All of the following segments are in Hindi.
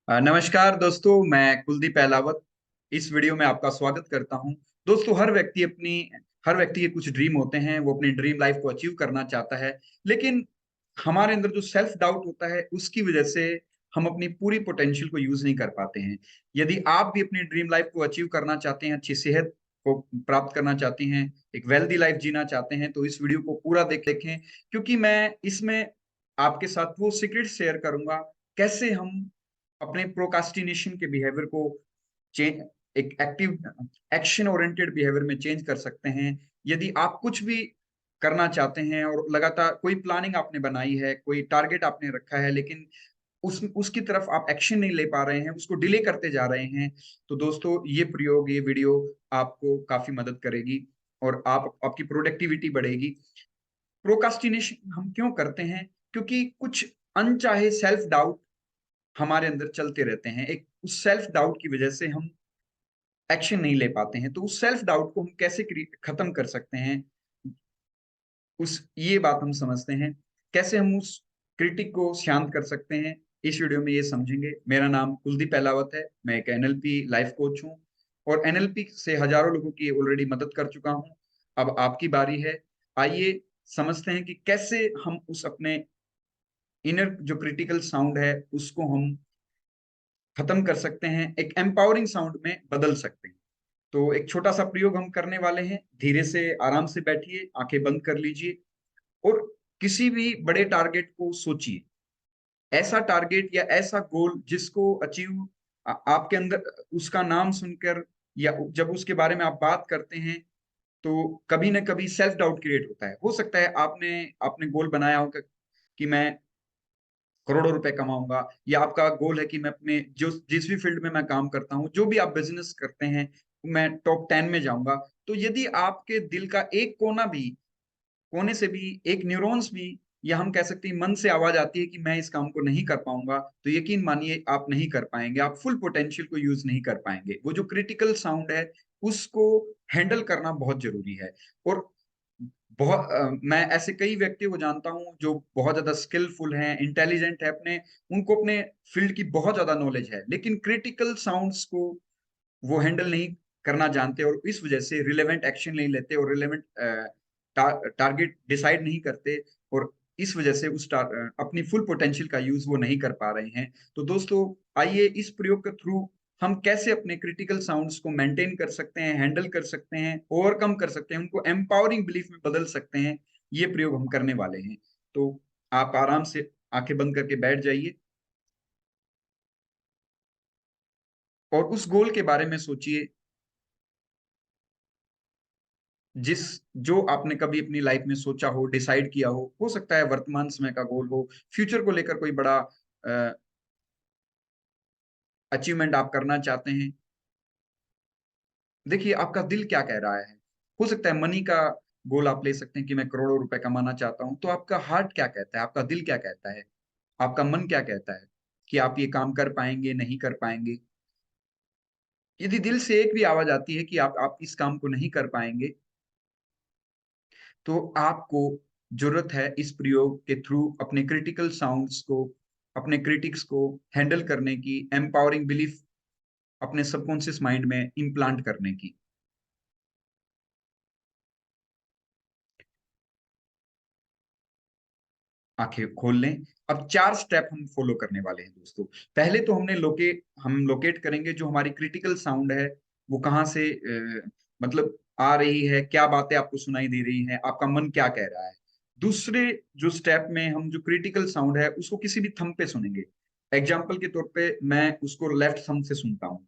नमस्कार दोस्तों, मैं कुलदीप अहलावत इस वीडियो में आपका स्वागत करता हूं। दोस्तों, हर व्यक्ति के कुछ ड्रीम होते हैं। वो अपनी ड्रीम लाइफ को अचीव करना चाहता है, लेकिन हमारे अंदर जो सेल्फ डाउट होता है उसकी वजह से हम अपनी पूरी पोटेंशियल को यूज नहीं कर पाते हैं। यदि आप भी अपनी ड्रीम लाइफ को अचीव करना चाहते हैं, अच्छी सेहत को प्राप्त करना चाहते हैं, एक वेल्दी लाइफ जीना चाहते हैं, तो इस वीडियो को पूरा देखें, क्योंकि मैं इसमें आपके साथ वो सीक्रेट शेयर करूंगा कैसे हम अपने प्रोकास्टिनेशन के बिहेवियर को चेंज, एक एक्टिव एक्शन ओरिएंटेड बिहेवियर में चेंज कर सकते हैं। यदि आप कुछ भी करना चाहते हैं और लगातार कोई प्लानिंग आपने बनाई है, कोई टारगेट आपने रखा है, लेकिन उसकी तरफ आप एक्शन नहीं ले पा रहे हैं, उसको डिले करते जा रहे हैं, तो दोस्तों ये वीडियो आपको काफी मदद करेगी और आपकी प्रोडक्टिविटी बढ़ेगी। प्रोकास्टिनेशन हम क्यों करते हैं? क्योंकि कुछ अनचाहे सेल्फ डाउट हमारे अंदर चलते रहते हैं। एक उस सेल्फ डाउट की वजह से हम एक्शन नहीं ले पाते हैं। तो उस सेल्फ डाउट को हम कैसे खत्म कर सकते हैं, उस ये बात हम समझते हैं। कैसे हम उस क्रिटिक को शांत कर सकते हैं, इस वीडियो में ये समझेंगे। मेरा नाम कुलदीप अहलावत है, मैं एक एनएलपी लाइफ कोच हूँ और एनएलपी से हजारों लोगों की ऑलरेडी मदद कर चुका हूँ। अब आपकी बारी है। आइए समझते हैं कि कैसे हम उस अपने इनर जो क्रिटिकल साउंड है उसको हम खत्म कर सकते हैं, एक एम्पावरिंग साउंड में बदल सकते हैं। तो एक छोटा सा प्रयोग हम करने वाले हैं। धीरे से आराम से बैठिए, आंखें बंद कर लीजिए और किसी भी बड़े टारगेट को सोचिए। ऐसा टारगेट या ऐसा गोल जिसको अचीव आपके अंदर, उसका नाम सुनकर या जब उसके बारे में आप बात करते हैं तो कभी ना कभी सेल्फ डाउट क्रिएट होता है। हो सकता है आपने आपने गोल बनाया होगा कि मैं करोड़ों रुपए कमाऊंगा, या आपका गोल है कि मैं अपने जो जिस भी फील्ड में मैं काम करता हूँ, जो भी आप बिजनेस करते हैं, मैं टॉप 10 में जाऊंगा। तो यदि आपके दिल का एक कोने से भी, एक न्यूरॉन्स भी, या हम कह सकते हैं मन से आवाज आती है कि मैं इस काम को नहीं कर पाऊंगा, तो यकीन मानिए आप नहीं कर पाएंगे, आप फुल पोटेंशियल को यूज नहीं कर पाएंगे। वो जो क्रिटिकल साउंड है उसको हैंडल करना बहुत जरूरी है। और मैं ऐसे कई व्यक्ति को जानता हूं जो बहुत ज्यादा स्किलफुल हैं, इंटेलिजेंट है, उनको अपने फील्ड की बहुत ज्यादा नॉलेज है, लेकिन क्रिटिकल साउंड्स को वो हैंडल नहीं करना जानते और इस वजह से रिलेवेंट एक्शन नहीं लेते और रिलेवेंट टारगेट डिसाइड नहीं करते, और इस वजह से अपनी फुल पोटेंशियल का यूज वो नहीं कर पा रहे हैं। तो दोस्तों, आइए इस प्रयोग के थ्रू हम कैसे अपने क्रिटिकल साउंड्स को मेंटेन कर सकते हैं, हैंडल कर सकते हैं, ओवरकम कर सकते हैं, उनको एम्पावरिंग बिलीफ में बदल सकते हैं। ये प्रयोग हम करने वाले हैं। तो आप आराम से आंखें बंद करके बैठ जाइए और उस गोल के बारे में सोचिए जिस जो आपने कभी अपनी लाइफ में सोचा हो, डिसाइड किया हो सकता है वर्तमान समय का गोल हो, फ्यूचर को लेकर कोई बड़ा अचीवमेंट आप करना चाहते हैं। देखिए आपका दिल क्या कह रहा है। हो सकता है मनी का गोल आप ले सकते हैं कि मैं करोड़ों रुपए कमाना चाहता हूं, तो आपका हार्ट क्या कहता है, आपका दिल क्या कहता है, आपका मन क्या कहता है कि आप ये काम कर पाएंगे, नहीं कर पाएंगे। यदि दिल से एक भी आवाज आती है कि आप इस काम को नहीं कर पाएंगे, तो आपको जरूरत है इस प्रयोग के थ्रू अपने क्रिटिकल साउंड्स को, अपने क्रिटिक्स को हैंडल करने की, एम्पावरिंग बिलीफ अपने सबकॉन्शियस माइंड में इम्प्लांट करने की। आंखें खोल लें। अब 4 स्टेप हम फॉलो करने वाले हैं दोस्तों। पहले तो हम लोकेट करेंगे जो हमारी क्रिटिकल साउंड है, वो कहाँ से मतलब आ रही है, क्या बातें आपको सुनाई दे रही हैं, आपका मन क्या कह रहा है। दूसरे जो स्टेप में हम जो क्रिटिकल साउंड है उसको किसी भी थंब पे सुनेंगे। एग्जाम्पल के तौर पे मैं उसको लेफ्ट थंब से सुनता हूँ,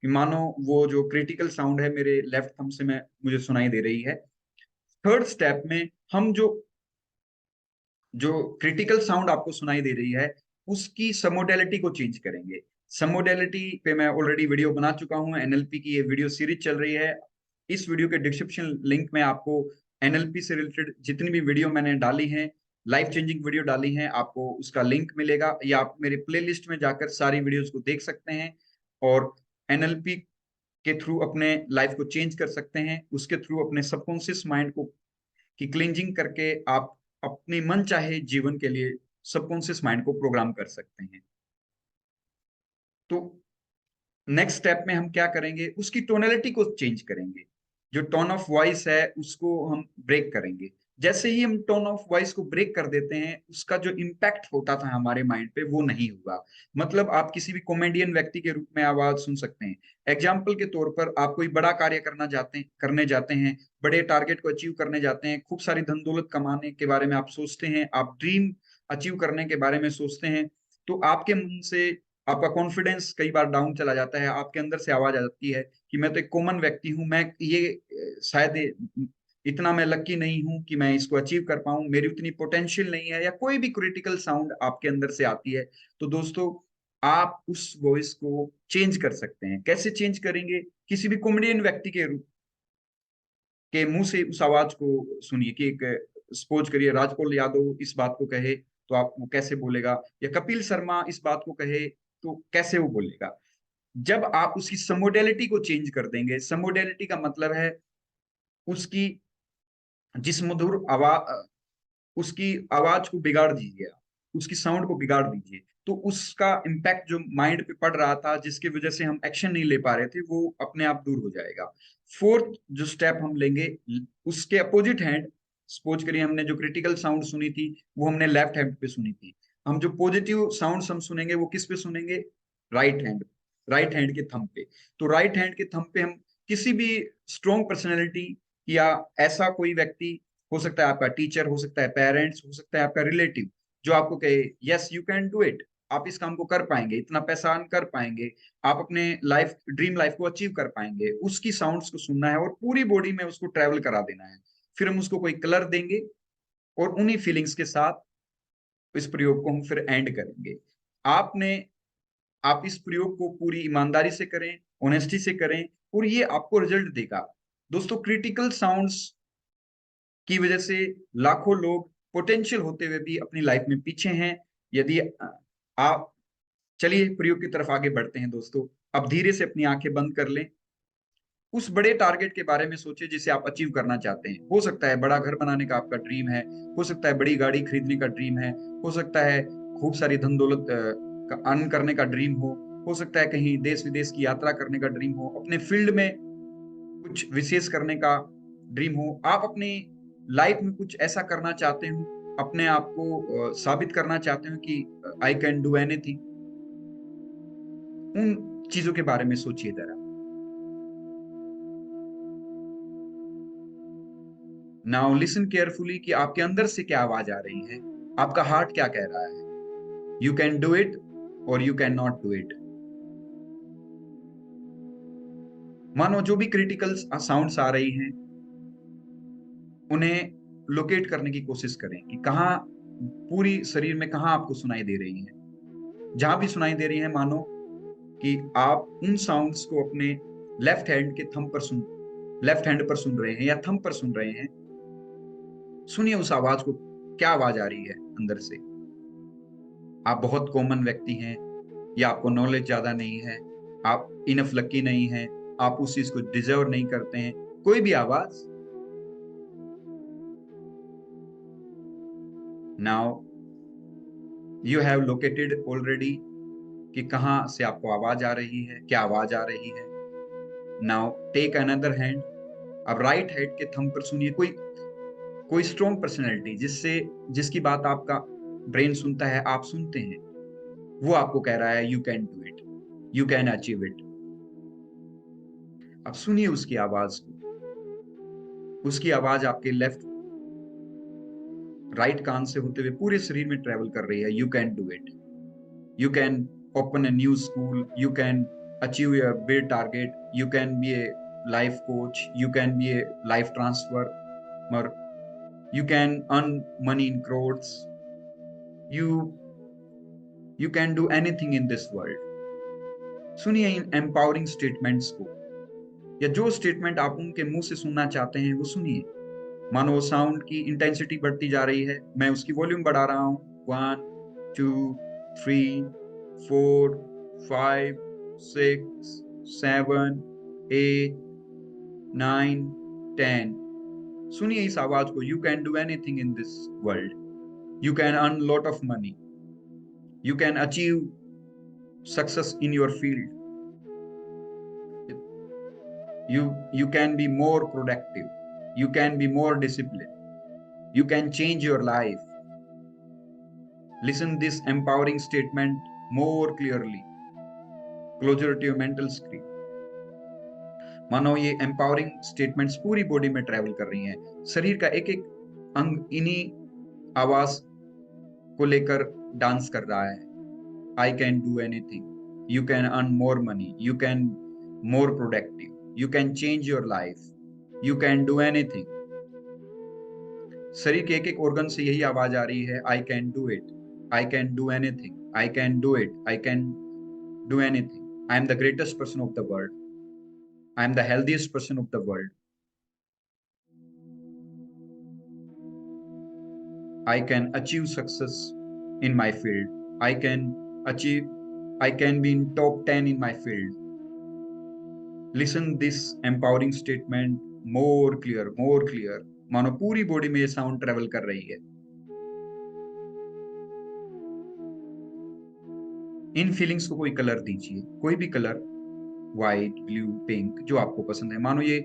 कि मानो वो जो क्रिटिकल साउंड है मेरे लेफ्ट थंब से मैं मुझे सुनाई दे रही है। थर्ड स्टेप में हम जो जो क्रिटिकल साउंड आपको सुनाई दे रही है उसकी समोडेलिटी को चेंज करेंगे। समोडेलिटी पे मैं ऑलरेडी वीडियो बना चुका हूँ, एनएलपी की ये वीडियो सीरीज चल रही है। इस वीडियो के डिस्क्रिप्शन लिंक में आपको एनएलपी से रिलेटेड जितनी भी वीडियो मैंने डाली हैं, लाइफ चेंजिंग वीडियो डाली हैं, आपको उसका लिंक मिलेगा, या आप मेरे प्लेलिस्ट में जाकर सारी वीडियोस को देख सकते हैं और एनएलपी के थ्रू अपने लाइफ को चेंज कर सकते हैं। उसके थ्रू अपने सबकॉन्शियस माइंड को की क्लिंजिंग करके आप अपने मन चाहे जीवन के लिए सबकॉन्शियस माइंड को प्रोग्राम कर सकते हैं। तो नेक्स्ट स्टेप में हम क्या करेंगे, उसकी टोनलिटी को चेंज करेंगे। जो टोन ऑफ वॉइस है उसको हम ब्रेक करेंगे। जैसे ही हम टोन ऑफ वॉइस को ब्रेक कर देते हैं, उसका जो इम्पैक्ट होता था हमारे माइंड पे वो नहीं हुआ। मतलब आप किसी भी कॉमेडियन व्यक्ति के रूप में आवाज सुन सकते हैं। एग्जाम्पल के तौर पर आप कोई बड़ा कार्य करने जाते हैं, बड़े टारगेट को अचीव करने जाते हैं, खूब सारी धन दौलत कमाने के बारे में आप सोचते हैं, आप ड्रीम अचीव करने के बारे में सोचते हैं। तो आपके मुंह से आपका कॉन्फिडेंस कई बार डाउन चला जाता है, आपके अंदर से आवाज आ जाती है कि मैं तो एक कॉमन व्यक्ति हूं, मैं ये शायद इतना मैं लकी नहीं हूं कि मैं इसको अचीव कर पाऊं, मेरी उतनी पोटेंशियल नहीं है, या कोई भी क्रिटिकल साउंड आपके अंदर से आती है। तो दोस्तों, आप उस वॉइस को चेंज कर सकते हैं। कैसे चेंज करेंगे? किसी भी कॉमेडियन व्यक्ति के रूप के मुंह से उस आवाज को सुनिए कि एक सपोज करिए राजपाल यादव इस बात को कहे तो आप वो कैसे बोलेगा, या कपिल शर्मा इस बात को कहे तो कैसे वो बोलेगा। जब आप उसकी समोडेलिटी को चेंज कर देंगे, समोडेलिटी का मतलब है उसकी जिस मधुर आवाज, उसकी आवाज को बिगाड़ दीजिए, उसकी साउंड को बिगाड़ दीजिए, तो उसका इम्पैक्ट जो माइंड पे पड़ रहा था, जिसकी वजह से हम एक्शन नहीं ले पा रहे थे, वो अपने आप दूर हो जाएगा। फोर्थ जो स्टेप हम लेंगे, उसके अपोजिट हैंड, सपोज करिए हमने जो क्रिटिकल साउंड सुनी थी वो हमने लेफ्ट हैंड पे सुनी थी, हम जो पॉजिटिव साउंड हम सुनेंगे वो किस पे सुनेंगे? राइट हैंड, राइट हैंड के थंब पे। तो राइट हैंड के थंब पे हम किसी भी स्ट्रॉन्ग पर्सनैलिटी या ऐसा कोई व्यक्ति, हो सकता है आपका टीचर, हो सकता है पेरेंट्स, हो सकता है आपका रिलेटिव, जो आपको कहे yes you can do it, आप इस काम को कर पाएंगे, इतना पैसा अर्न कर पाएंगे, आप अपने लाइफ ड्रीम लाइफ को अचीव कर पाएंगे, उसकी साउंड्स को सुनना है और पूरी बॉडी में उसको ट्रेवल करा देना है। फिर हम उसको कोई कलर देंगे और उन्हीं फीलिंग्स के साथ इस प्रयोग को हम फिर एंड करेंगे। आपने आप इस प्रयोग को पूरी ईमानदारी से करें, ऑनेस्टी से करें, और ये आपको रिजल्ट देगा। दोस्तों, क्रिटिकल साउंड्स की वजह से लाखों लोग पोटेंशियल होते हुए भी अपनी लाइफ में पीछे हैं। यदि आप, चलिए प्रयोग की तरफ आगे बढ़ते हैं दोस्तों। अब धीरे से अपनी आंखें बंद कर लें, उस बड़े टारगेट के बारे में सोचिए जिसे आप अचीव करना चाहते हैं। हो सकता है बड़ा घर बनाने का आपका ड्रीम है, हो सकता है बड़ी गाड़ी खरीदने का ड्रीम है, हो सकता है खूब सारी धन दौलत का अर्न करने का ड्रीम हो सकता है कहीं देश विदेश की यात्रा करने का ड्रीम हो, अपने फील्ड में कुछ विशेष करने का ड्रीम हो, आप अपनी लाइफ में कुछ ऐसा करना चाहते हो, अपने आप को साबित करना चाहते हो कि आई कैन डू एनीथिंग। उन चीजों के बारे में सोचिए जरा। नाउ लिसन केयरफुली कि आपके अंदर से क्या आवाज आ रही है, आपका हार्ट क्या कह रहा है। यू कैन डू इट और you can not do it. मानो जो भी क्रिटिकल साउंड्स आ रही हैं, उन्हें लोकेट करने की कोशिश करें कि कहाँ पूरी शरीर में कहाँ आपको सुनाई दे रही है। जहां भी सुनाई दे रही है, मानो कि आप उन साउंड्स को अपने लेफ्ट हैंड के थंब पर सुन लेफ्ट हैंड पर सुन रहे हैं या थंब पर सुन रहे हैं। सुनिए उस आवाज को, क्या आवाज आ रही है अंदर से। आप बहुत कॉमन व्यक्ति हैं, या आपको नॉलेज ज्यादा नहीं है, आप इनफ लकी नहीं है, आप उस चीज को डिजर्व नहीं करते हैं, कोई भी आवाज। Now you have located already कि कहां से आपको आवाज आ रही है, क्या आवाज आ रही है। नाउ टेक अनदर हैंड, अब राइट हैंड के थंब पर सुनिए कोई कोई स्ट्रॉन्ग पर्सनैलिटी, जिसकी बात आपका ब्रेन सुनता है, आप सुनते हैं, वो आपको कह रहा है you can do it, you can achieve it. अब सुनिए उसकी आवाज को। उसकी आवाज आपके लेफ्ट राइट कान से होते हुए पूरे शरीर में ट्रेवल कर रही है। You can do it, you can open a new school, you can achieve your big target, you can be a life coach, you can be a life transformer, you can earn money in crores, you you can do anything in this world। सुनिए इन एम्पावरिंग स्टेटमेंट्स को, या जो स्टेटमेंट आप उनके मुंह से सुनना चाहते हैं वो सुनिए। मानो साउंड की इंटेंसिटी बढ़ती जा रही है, मैं उसकी वॉल्यूम बढ़ा रहा हूं। 1 2 3 4 5 6 7 8 9 10। सुनिए इस आवाज को। You can do anything in this world, you can earn lot of money, you can achieve success in your field. You can be more productive, you can be more disciplined, you can change your life. Listen this empowering statement more clearly, closer to your mental screen. मानो ये एम्पावरिंग स्टेटमेंट्स पूरी बॉडी में ट्रैवल कर रही हैं, शरीर का एक एक अंग इन्हीं आवाज को लेकर डांस कर रहा है। I can do anything, you can earn more money, you can more productive, you can change your life, you can do anything. शरीर के एक एक ऑर्गन से यही आवाज आ रही है, I can do it, I can do anything, I can do it, I can do anything, I am the greatest person of the world, I am the healthiest person of the world. I can achieve success in my field. I can be in top 10 in my field. Listen this empowering statement more clear, more clear. मानो पूरी बॉडी में ये साउंड ट्रेवल कर रही है। इन फीलिंग्स को कोई कलर दीजिए, कोई भी कलर, व्हाइट, ब्लू, पिंक, जो आपको पसंद है। मानो ये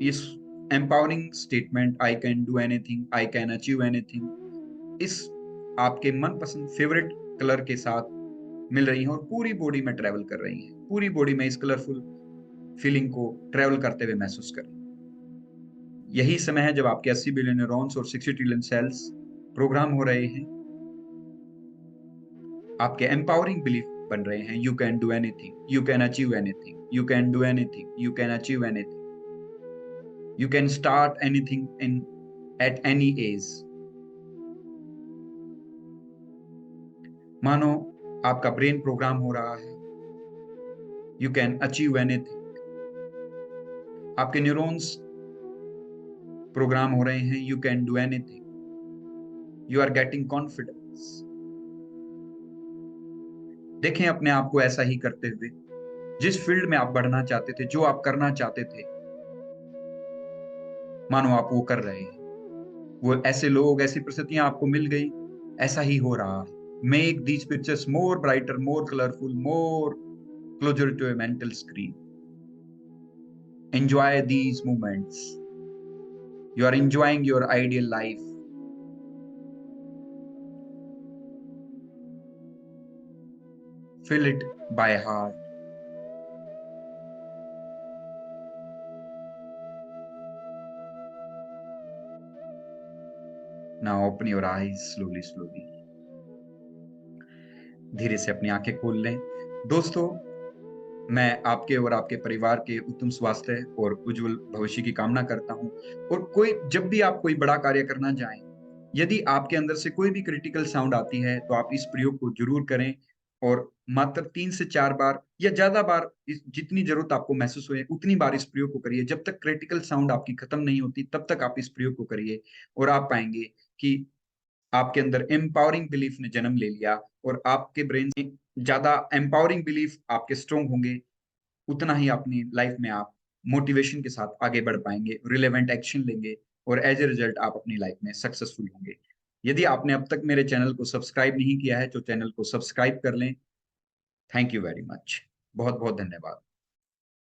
इस empowering statement I can do anything, I can achieve anything, इस आपके मनपसंद फेवरेट कलर के साथ मिल रही हैं और पूरी बॉडी में ट्रेवल कर रही हैं। पूरी बॉडी में इस कलरफुल फीलिंग को ट्रेवल करते हुए महसूस करें। यही समय है जब आपके 80 बिलियन न्यूरॉन्स और 60 ट्रिलियन सेल्स प्रोग्राम हो रहे हैं, आपके एम्पावरिंग बिलीफ बन रहे हैं। You can do anything, you can achieve anything, you can do anything, you can achieve anything, you can start anything at any age. मानो आपका ब्रेन प्रोग्राम हो रहा है, you can achieve anything. आपके न्यूरॉन्स प्रोग्राम हो रहे हैं, you can do anything. You are getting confidence. देखें अपने आप को ऐसा ही करते हुए, जिस फील्ड में आप बढ़ना चाहते थे, जो आप करना चाहते थे, मानो आप वो कर रहे हैं। वो ऐसे लोग, ऐसी परिस्थितियां आपको मिल गई, ऐसा ही हो रहा है। Make these pictures more brighter, more colorful, more closer to a mental screen. Enjoy these moments. You are enjoying your ideal life. Feel it by heart. Now open your eyes slowly, slowly. धीरे से अपनी आंखें खोल लें। दोस्तों, मैं आपके और आपके परिवार के उत्तम स्वास्थ्य और उज्जवल भविष्य की कामना करता हूं। और जब भी आप कोई बड़ा कार्य करना चाहें, यदि आपके अंदर से कोई भी क्रिटिकल साउंड आती है, तो आप इस प्रयोग को जरूर करें और मात्र 3 से 4 बार या ज्यादा बार, जितनी जरूरत आपको महसूस हो उतनी बार इस प्रयोग को करिए। जब तक क्रिटिकल साउंड आपकी खत्म नहीं होती, तब तक आप इस प्रयोग को करिए और आप पाएंगे कि आपके अंदर एम्पावरिंग बिलीफ ने जन्म ले लिया और आपके ब्रेन में ज्यादा एम्पावरिंग बिलीफ आपके स्ट्रॉन्ग होंगे, उतना ही अपनी लाइफ में आप मोटिवेशन के साथ आगे बढ़ पाएंगे, रिलेवेंट एक्शन लेंगे और एज ए रिजल्ट आप अपनी लाइफ में सक्सेसफुल होंगे। यदि आपने अब तक मेरे चैनल को सब्सक्राइब नहीं किया है, तो चैनल को सब्सक्राइब कर लें। Thank you very much. बहुत बहुत धन्यवाद।